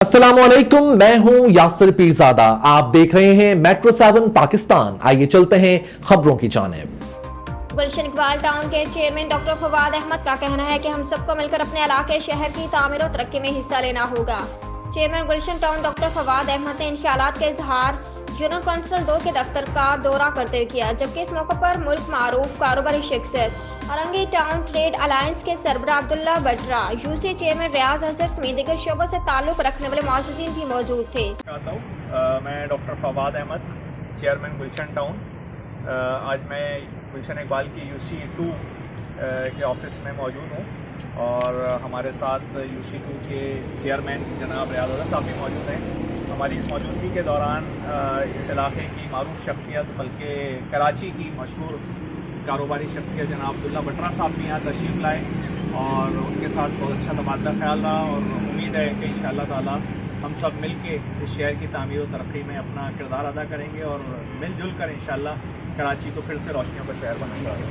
अस्सलामुअलैकुम, मैं हूं यासिर पीरजादा। आप देख रहे हैं मेट्रो 7 पाकिस्तान। आइए चलते हैं खबरों की जानिब। गुलशन इकबाल टाउन के चेयरमैन डॉक्टर फवाद अहमद का कहना है कि हम सबको मिलकर अपने इलाके शहर की तामीर और तरक्की में हिस्सा लेना होगा। चेयरमैन गुलशन टाउन डॉक्टर फवाद अहमद ने इन ख्यालात का इजहार जनरल कौंसिल 2 के दफ्तर का दौरा करते हुए किया, जबकि इस मौके पर मुल्क मारूफ कारोबारी शख्सियत औरंगी टाउन ट्रेड अलायंस के सरबराह अब्दुल्ला बटरा, यूसी चेयरमैन रियाज अजहर समेत दीगर शोबों से ताल्लुक रखने वाले मुअज़्ज़िज़ीन भी मौजूद थे। मैं डॉक्टर फवाद अहमद, चेयरमैन गुलशन टाउन। आज मैं गुलशन इकबाल की यूसी 2 के ऑफिस में मौजूद हूँ और हमारे साथ यूसी 2 के चेयरमैन जनाब रियाज अजहर साहब भी मौजूद हैं। हमारी इस मौजूदगी के दौरान इस इलाके की मारूफ शख्सियत बल्कि कराची की मशहूर कारोबारी शख्सियत जनाब अब्दुल्ला बटरा साहब भी यहाँ तशरीफ़ लाए और उनके साथ बहुत अच्छा तबादला ख्याल रहा और उम्मीद है कि इंशाअल्लाह ताला हम सब मिल के इस शहर की तामीर और तरक्की में अपना किरदार अदा करेंगे और मिल जुल कर इंशाअल्लाह कराची को फिर से रोशनियों का शहर बनाएंगे।